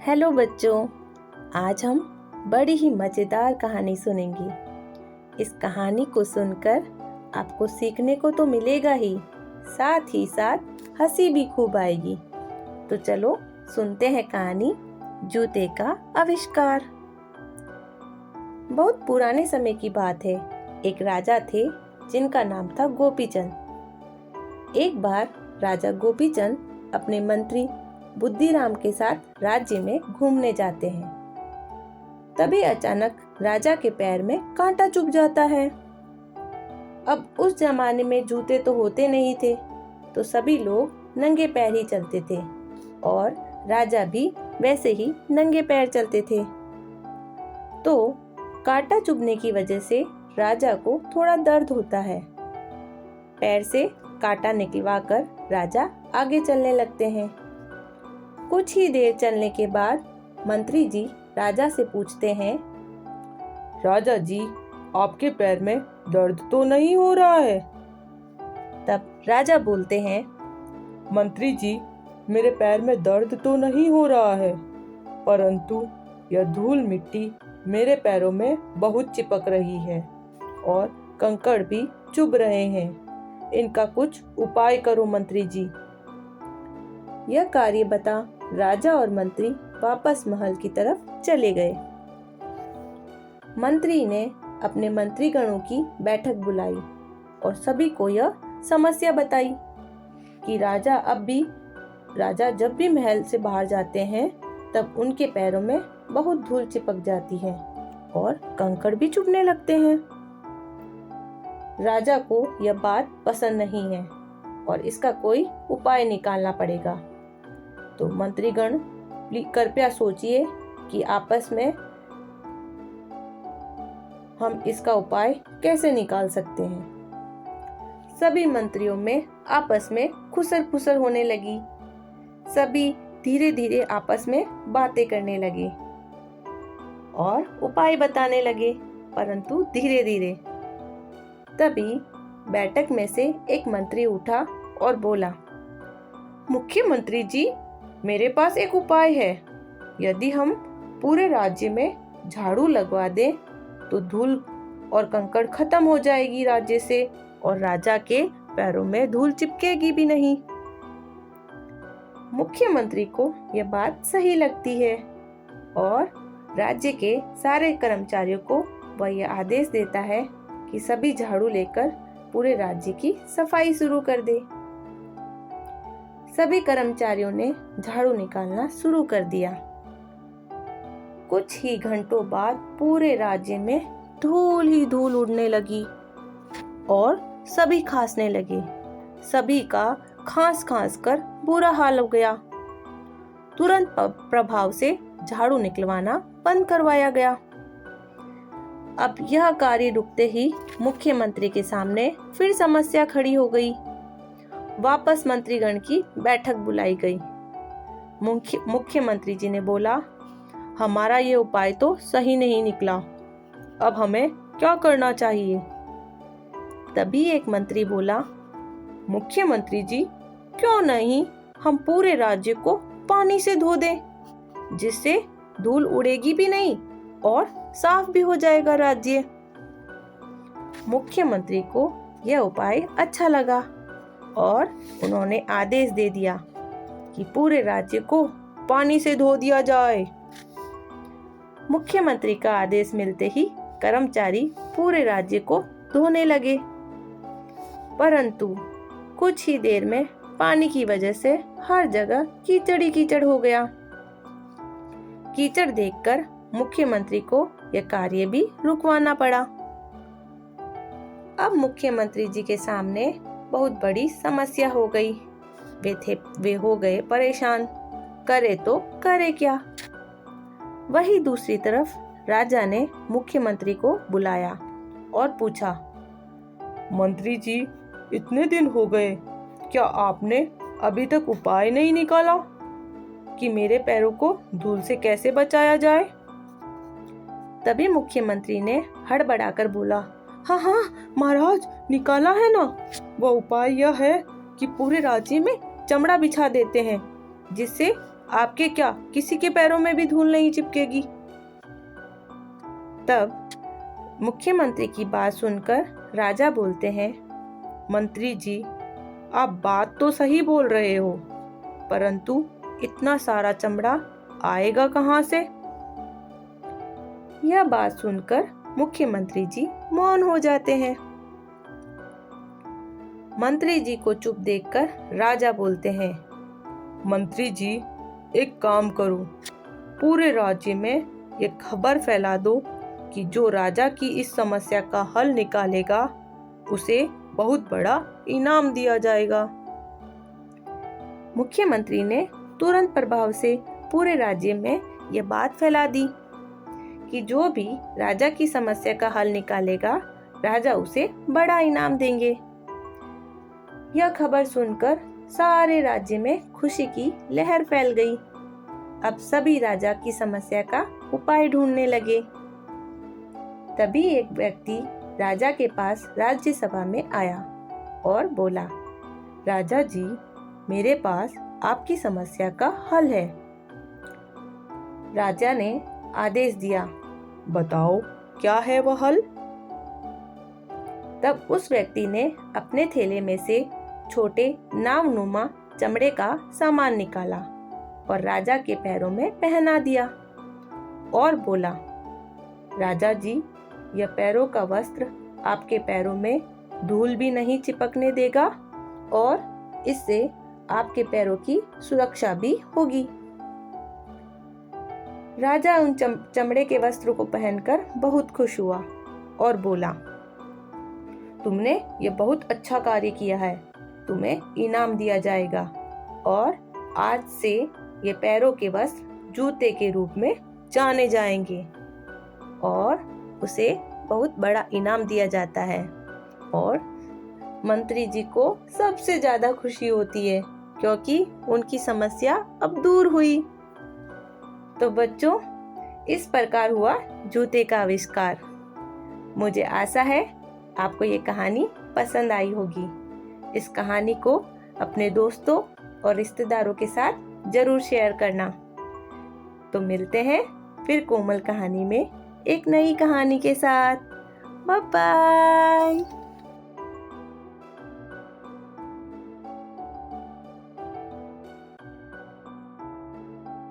Hello बच्चों, आज हम बड़ी ही मज़ेदार कहानी सुनेंगे। इस कहानी को सुनकर आपको सीखने को तो मिलेगा ही साथ हंसी भी खूब आएगी। तो चलो सुनते हैं कहानी जूते का आविष्कार। बहुत पुराने समय की बात है। एक राजा थे जिनका नाम था गोपीचंद। एक बार राजा गोपीचंद अपने मंत्री बुद्धिराम के साथ राज्य में घूमने जाते हैं। तभी अचानक राजा के पैर में कांटा चुभ जाता है। अब उस जमाने में जूते तो होते नहीं थे, तो सभी लोग नंगे पैर ही चलते थे और राजा भी वैसे ही नंगे पैर चलते थे। तो कांटा चुभने की वजह से राजा को थोड़ा दर्द होता है। पैर से कांटा निकलवाकर राजा आगे चलने लगते हैं। कुछ ही देर चलने के बाद मंत्री जी राजा से पूछते हैं, राजा जी, आपके पैर में दर्द तो नहीं हो रहा है? तब राजा बोलते हैं, मंत्री जी, मेरे पैर में दर्द तो नहीं हो रहा है, परंतु यह धूल मिट्टी मेरे पैरों में बहुत चिपक रही है और कंकड़ भी चुभ रहे हैं। इनका कुछ उपाय करो मंत्री जी। यह कार्य बता राजा और मंत्री वापस महल की तरफ चले गए। मंत्री ने अपने मंत्रीगणों की बैठक बुलाई और सभी को यह समस्या बताई कि राजा जब भी महल से बाहर जाते हैं तब उनके पैरों में बहुत धूल चिपक जाती है और कंकड़ भी चुभने लगते हैं। राजा को यह बात पसंद नहीं है और इसका कोई उपाय निकालना पड़ेगा। तो मंत्रीगण कृपया सोचिए कि आपस में हम इसका उपाय कैसे निकाल सकते हैं। सभी मंत्रियों में आपस में खुसर फुसर होने लगी। सभी धीरे धीरे आपस में बातें करने लगे और उपाय बताने लगे, परंतु धीरे धीरे। तभी बैठक में से एक मंत्री उठा और बोला, मुख्यमंत्री जी, मेरे पास एक उपाय है। यदि हम पूरे राज्य में झाड़ू लगवा दें तो धूल और कंकड़ खत्म हो जाएगी राज्य से और राजा के पैरों में धूल चिपकेगी भी नहीं। मुख्यमंत्री को यह बात सही लगती है और राज्य के सारे कर्मचारियों को वह यह आदेश देता है कि सभी झाड़ू लेकर पूरे राज्य की सफाई शुरू कर दे। सभी कर्मचारियों ने झाड़ू निकालना शुरू कर दिया। कुछ ही घंटों बाद पूरे राज्य में धूल ही धूल उड़ने लगी और सभी खांसने लगे। सभी का खांस खांस कर बुरा हाल हो गया। तुरंत प्रभाव से झाड़ू निकलवाना बंद करवाया गया। अब यह कार्य रुकते ही मुख्यमंत्री के सामने फिर समस्या खड़ी हो गई। वापस मंत्रीगण की बैठक बुलाई गई। मुख्यमंत्री जी ने बोला, हमारा ये उपाय तो सही नहीं निकला, अब हमें क्या करना चाहिए? तभी एक मंत्री बोला, मुख्यमंत्री जी, क्यों नहीं हम पूरे राज्य को पानी से धो दें, जिससे धूल उड़ेगी भी नहीं और साफ भी हो जाएगा राज्य। मुख्यमंत्री को यह उपाय अच्छा लगा और उन्होंने आदेश दे दिया कि पूरे राज्य को पानी से धो दिया जाए। मुख्यमंत्री का आदेश मिलते ही कर्मचारी पूरे राज्य को धोने लगे, परंतु कुछ ही देर में पानी की वजह से हर जगह कीचड़ ही कीचड़ हो गया। कीचड़ देखकर मुख्यमंत्री को यह कार्य भी रुकवाना पड़ा। अब मुख्यमंत्री जी के सामने बहुत बड़ी समस्या हो गई। वे हो गए परेशान, करे तो करे क्या। वही दूसरी तरफ राजा ने मुख्यमंत्री को बुलाया और पूछा, मंत्री जी, इतने दिन हो गए, क्या आपने अभी तक उपाय नहीं निकाला कि मेरे पैरों को धूल से कैसे बचाया जाए? तभी मुख्यमंत्री ने हड़बड़ाकर बोला, हाँ महाराज, निकाला है ना। वह उपाय यह है कि पूरे राज्य में चमड़ा बिछा देते हैं, जिससे आपके क्या किसी के पैरों में भी धूल नहीं चिपकेगी। तब मुख्यमंत्री की बात सुनकर राजा बोलते हैं, मंत्री जी, आप बात तो सही बोल रहे हो, परंतु इतना सारा चमड़ा आएगा कहाँ से? यह बात सुनकर मुख्यमंत्री जी मौन हो जाते हैं। मंत्री जी को चुप देखकर राजा बोलते हैं, मंत्री जी, एक काम करो, पूरे राज्य में ये खबर फैला दो कि जो राजा की इस समस्या का हल निकालेगा उसे बहुत बड़ा इनाम दिया जाएगा। मुख्यमंत्री ने तुरंत प्रभाव से पूरे राज्य में यह बात फैला दी कि जो भी राजा की समस्या का हल निकालेगा, राजा उसे बड़ा इनाम देंगे। यह खबर सुनकर सारे राज्य में खुशी की लहर फैल गई। अब सभी राजा की समस्या का उपाय ढूंढने लगे। तभी एक व्यक्ति राजा के पास राज्यसभा में आया और बोला, राजा जी, मेरे पास आपकी समस्या का हल है। राजा ने आदेश दिया, बताओ क्या है वह हल? तब उस व्यक्ति ने अपने थैले में से छोटे नावनुमा चमड़े का सामान निकाला और राजा के पैरों में पहना दिया और बोला, राजा जी, यह पैरों का वस्त्र आपके पैरों में धूल भी नहीं चिपकने देगा और इससे आपके पैरों की सुरक्षा भी होगी। राजा उन चमड़े के वस्त्र को पहनकर बहुत खुश हुआ और बोला, तुमने ये बहुत अच्छा कार्य किया है, तुम्हें इनाम दिया जाएगा और आज से ये पैरों के वस्त्र जूते के रूप में जाने जाएंगे और उसे बहुत बड़ा इनाम दिया जाता है। और मंत्री जी को सबसे ज्यादा खुशी होती है क्योंकि उनकी समस्या अब दूर हुई। तो बच्चों, इस प्रकार हुआ जूते का आविष्कार। मुझे आशा है आपको ये कहानी पसंद आई होगी। इस कहानी को अपने दोस्तों और रिश्तेदारों के साथ जरूर शेयर करना। तो मिलते हैं फिर कोमल कहानी में एक नई कहानी के साथ। Bye bye.